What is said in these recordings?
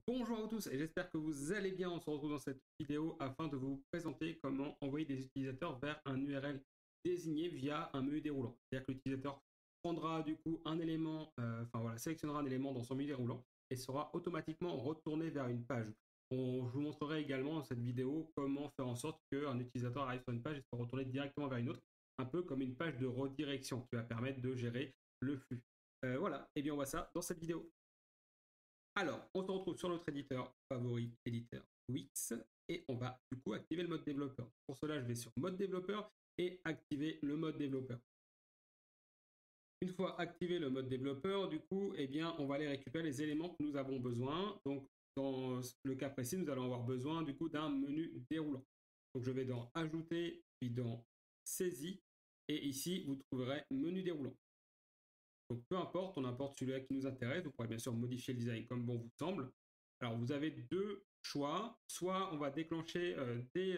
Bonjour à tous et j'espère que vous allez bien. On se retrouve dans cette vidéo afin de vous présenter comment envoyer des utilisateurs vers un URL désigné via un menu déroulant. C'est-à-dire que l'utilisateur prendra du coup un élément, sélectionnera un élément dans son menu déroulant et sera automatiquement retourné vers une page. Je vous montrerai également dans cette vidéo comment faire en sorte qu'un utilisateur arrive sur une page et soit retourné directement vers une autre, un peu comme une page de redirection qui va permettre de gérer le flux. Voilà, et bien on voit ça dans cette vidéo. Alors, on se retrouve sur notre éditeur favori, éditeur Wix, et on va du coup activer le mode développeur. Pour cela, je vais sur mode développeur et activer le mode développeur. Une fois activé le mode développeur, du coup, eh bien, on va aller récupérer les éléments que nous avons besoin. Donc, dans le cas précis, nous allons avoir besoin du coup d'un menu déroulant. Donc, je vais dans Ajouter, puis dans Saisie, et ici, vous trouverez menu déroulant. Donc peu importe, on importe celui-là qui nous intéresse. Vous pourrez bien sûr modifier le design comme bon vous semble. Alors vous avez deux choix. Soit on va déclencher dès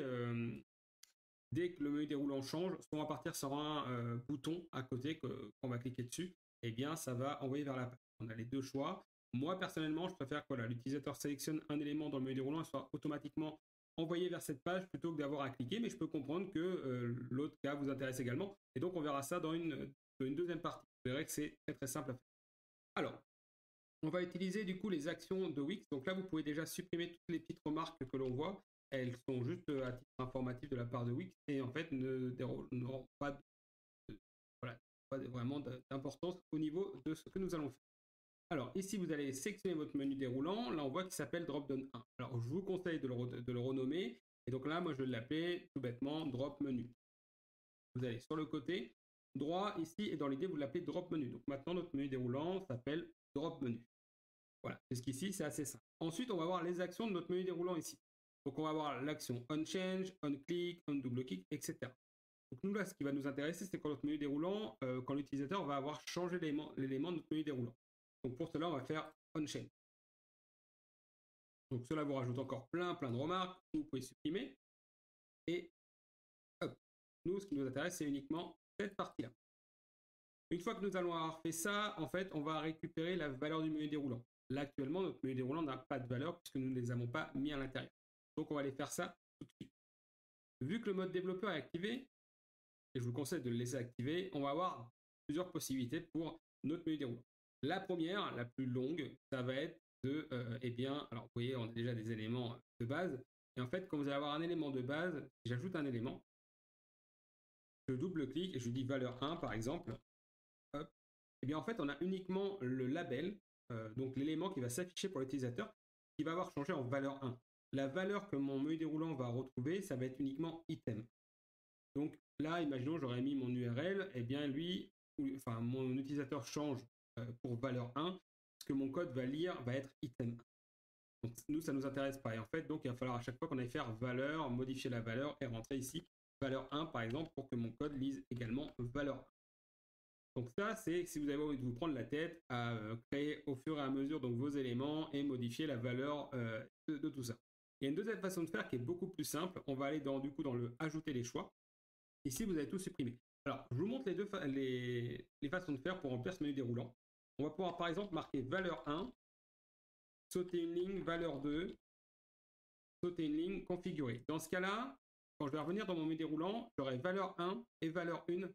que le menu déroulant change, soit on va partir sur un bouton à côté qu'on va cliquer dessus. Et bien ça va envoyer vers la page. On a les deux choix. Moi personnellement, je préfère que l'utilisateur sélectionne un élément dans le menu déroulant et soit automatiquement envoyé vers cette page plutôt que d'avoir à cliquer. Mais je peux comprendre que l'autre cas vous intéresse également. Et donc on verra ça dans une deuxième partie. Vous verrez que c'est très très simple à faire. Alors, on va utiliser du coup les actions de Wix. Donc là, vous pouvez déjà supprimer toutes les petites remarques que l'on voit. Elles sont juste à titre informatif de la part de Wix et en fait n'auront pas, pas vraiment d'importance au niveau de ce que nous allons faire. Alors ici, vous allez sélectionner votre menu déroulant. Là, on voit qu'il s'appelle Dropdown 1. Alors, je vous conseille de le renommer. Et donc là, moi, je vais l'appeler tout bêtement Drop Menu. Vous allez sur le côté droit ici et dans l'idée, vous l'appelez Drop Menu. Donc maintenant, notre menu déroulant s'appelle Drop Menu. Voilà, jusqu'ici, c'est assez simple. Ensuite, on va voir les actions de notre menu déroulant ici. Donc on va voir l'action OnChange, OnClick, OnDoubleClick, etc. Donc nous là, ce qui va nous intéresser, c'est quand notre menu déroulant, quand l'utilisateur va avoir changé l'élément de notre menu déroulant. Donc pour cela, on va faire OnChange. Donc cela vous rajoute encore plein de remarques, vous pouvez supprimer. Et hop, nous, ce qui nous intéresse, c'est uniquement cette partie-là. Une fois que nous allons avoir fait ça, en fait, on va récupérer la valeur du menu déroulant. Là, actuellement, notre menu déroulant n'a pas de valeur puisque nous ne les avons pas mis à l'intérieur. Donc, on va aller faire ça tout de suite. Vu que le mode développeur est activé, et je vous conseille de le laisser activer, on va avoir plusieurs possibilités pour notre menu déroulant. La première, la plus longue, ça va être de, alors vous voyez, on a déjà des éléments de base. Et en fait, quand vous allez avoir un élément de base, si j'ajoute un élément, je double-clique et je dis valeur 1 par exemple. Hop. Et bien en fait, on a uniquement le label, donc l'élément qui va s'afficher pour l'utilisateur, qui va avoir changé en valeur 1. La valeur que mon menu déroulant va retrouver, ça va être uniquement item. Donc là, imaginons j'aurais mis mon URL, et bien lui, enfin mon utilisateur change pour valeur 1, ce que mon code va lire va être item. Donc nous, ça ne nous intéresse pas. Et en fait, donc il va falloir à chaque fois qu'on aille faire valeur, modifier la valeur et rentrer ici valeur 1 par exemple pour que mon code lise également valeur 1. Donc ça, c'est si vous avez envie de vous prendre la tête à créer au fur et à mesure donc, vos éléments et modifier la valeur de tout ça. Il y a une deuxième façon de faire qui est beaucoup plus simple. On va aller dans le ajouter les choix. Ici, vous allez tout supprimer. Alors, je vous montre les façons de faire pour remplir ce menu déroulant. On va pouvoir par exemple marquer valeur 1, sauter une ligne, valeur 2, sauter une ligne, configurer. Dans ce cas-là, quand je vais revenir dans mon menu déroulant, j'aurai valeur 1 et valeur 1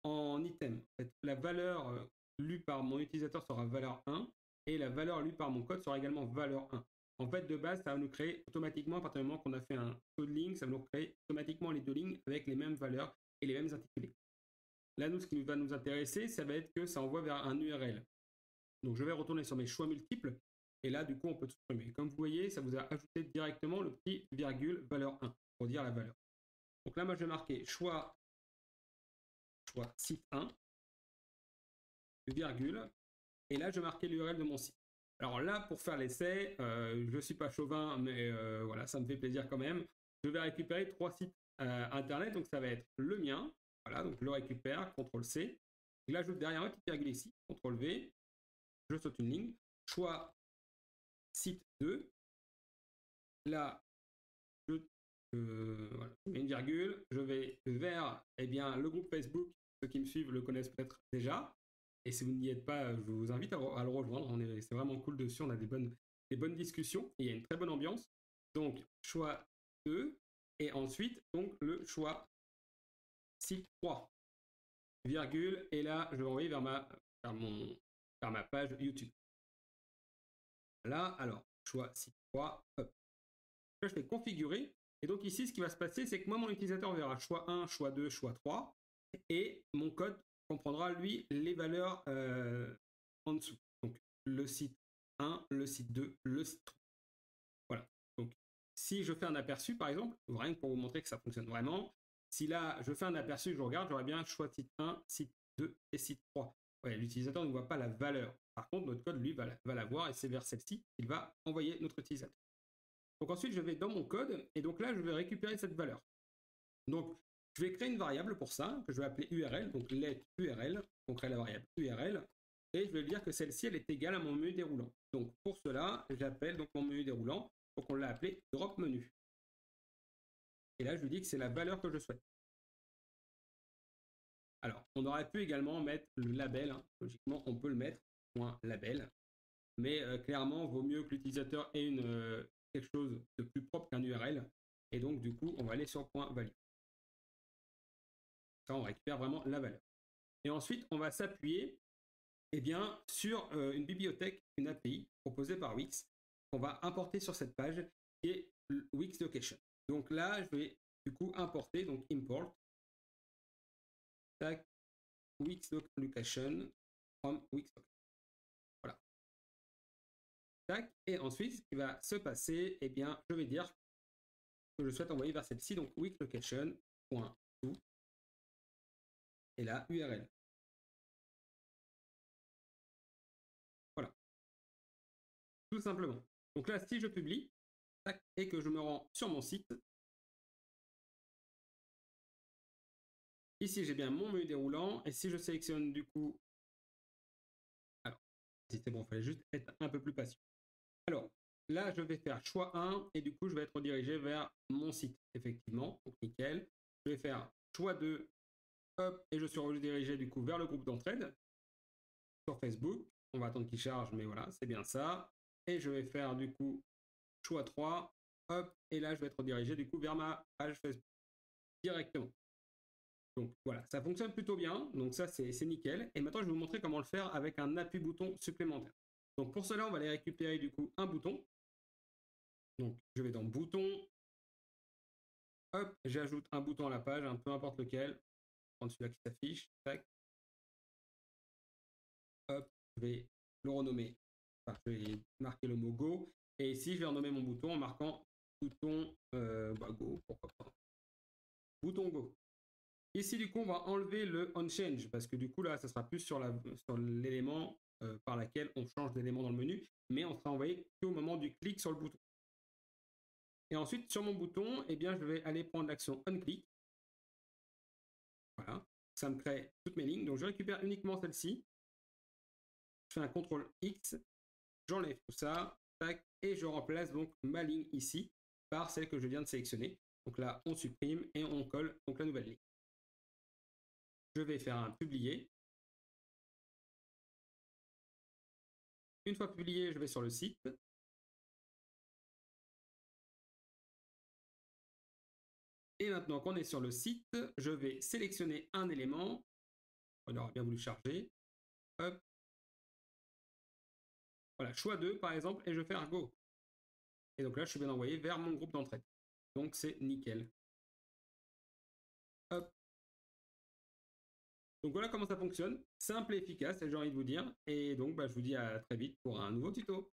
en item. En fait, la valeur lue par mon utilisateur sera valeur 1 et la valeur lue par mon code sera également valeur 1. En fait, de base, ça va nous créer automatiquement, à partir du moment qu'on a fait un saut de ligne, ça va nous créer automatiquement les deux lignes avec les mêmes valeurs et les mêmes intitulés. Là, nous, ce qui va nous intéresser, ça va être que ça envoie vers un URL. Donc, je vais retourner sur mes choix multiples et là, du coup, on peut tout supprimer. Comme vous voyez, ça vous a ajouté directement le petit virgule valeur 1 pour dire la valeur. Donc là, moi, je vais marquer choix site 1, virgule, et là, je vais marquer l'URL de mon site. Alors là, pour faire l'essai, je ne suis pas chauvin, mais voilà, ça me fait plaisir quand même. Je vais récupérer 3 sites internet, donc ça va être le mien, voilà, donc je le récupère, CTRL-C. Là, j'ajoute derrière un petit virgule ici, CTRL-V, je saute une ligne, choix site 2. Là, voilà, je mets une virgule, je vais vers le groupe Facebook. Ceux qui me suivent le connaissent peut-être déjà. Et si vous n'y êtes pas, je vous invite à le rejoindre. C'est vraiment cool dessus, on a des bonnes des bonnes discussions et il y a une très bonne ambiance. Donc, choix 2 et ensuite, donc, le choix site 3, virgule, et là, je vais envoyer vers ma page YouTube. Là, alors, choix site 3, hop. Là, je fais configurer. Et donc ici, ce qui va se passer, c'est que moi, mon utilisateur verra choix 1, choix 2, choix 3. Et mon code comprendra, lui, les valeurs en dessous. Donc, le site 1, le site 2, le site 3. Voilà. Donc, si je fais un aperçu, par exemple, rien que pour vous montrer que ça fonctionne vraiment, si là, je fais un aperçu, je regarde, j'aurai bien choix site 1, site 2 et site 3. Ouais, l'utilisateur ne voit pas la valeur. Par contre, notre code, lui, va la voir et c'est vers celle-ci qu'il va envoyer notre utilisateur. Donc ensuite, je vais dans mon code et donc là, je vais récupérer cette valeur. Donc, je vais créer une variable pour ça que je vais appeler URL, donc let URL, on crée la variable URL et je vais lui dire que celle-ci, elle est égale à mon menu déroulant. Donc pour cela, j'appelle donc mon menu déroulant, donc on l'a appelé drop menu. Et là, je lui dis que c'est la valeur que je souhaite. Alors, on aurait pu également mettre le label, hein. Logiquement, on peut le mettre, .label, mais clairement, il vaut mieux que l'utilisateur ait quelque chose de plus propre qu'un URL. Et donc, du coup, on va aller sur .value. Ça, on récupère vraiment la valeur. Et ensuite, on va s'appuyer sur une bibliothèque, une API proposée par Wix, qu'on va importer sur cette page, qui est Wix Location. Donc là, je vais du coup importer, donc import, tac, Wix Location from Wix Location. Voilà. Tac, et ensuite, ce qui va se passer, je vais dire que je souhaite envoyer vers celle-ci, donc Wix Location.to, et là, URL. Voilà. Tout simplement. Donc là, si je publie, tac, et que je me rends sur mon site, ici j'ai bien mon menu déroulant, et si je sélectionne du coup, alors, si c'est bon, il fallait juste être un peu plus patient. Alors, là, je vais faire choix 1, et du coup, je vais être redirigé vers mon site, effectivement, donc nickel. Je vais faire choix 2, hop, et je suis redirigé du coup vers le groupe d'entraide sur Facebook. On va attendre qu'il charge, mais voilà, c'est bien ça. Et je vais faire du coup choix 3, hop, et là, je vais être redirigé du coup vers ma page Facebook directement. Donc voilà, ça fonctionne plutôt bien, donc ça c'est nickel. Et maintenant je vais vous montrer comment le faire avec un appui bouton supplémentaire. Donc pour cela, on va aller récupérer du coup un bouton. Donc je vais dans bouton, hop, j'ajoute un bouton à la page, peu importe lequel. Prendre celui-là qui s'affiche, tac. Hop, je vais le renommer, enfin je vais marquer le mot Go. Et ici je vais renommer mon bouton en marquant bouton Go, pourquoi pas. Bouton Go. Ici, du coup, on va enlever le onChange parce que du coup, là, ça sera plus sur l'élément par lequel on change d'élément dans le menu, mais on sera envoyé qu'au moment du clic sur le bouton. Et ensuite, sur mon bouton, je vais aller prendre l'action onClick. Voilà, ça me crée toutes mes lignes. Donc, je récupère uniquement celle-ci. Je fais un CTRL X, j'enlève tout ça, tac, et je remplace donc ma ligne ici par celle que je viens de sélectionner. Donc là, on supprime et on colle donc la nouvelle ligne. Je vais faire un publier. Une fois publié, je vais sur le site. Et maintenant qu'on est sur le site, je vais sélectionner un élément. On aura bien voulu charger. Hop. Voilà, choix 2 par exemple, et je vais faire Go. Et donc là, je suis bien envoyé vers mon groupe d'entraide. Donc c'est nickel. Hop. Donc voilà comment ça fonctionne. Simple et efficace, j'ai envie de vous dire. Et donc, je vous dis à très vite pour un nouveau tuto.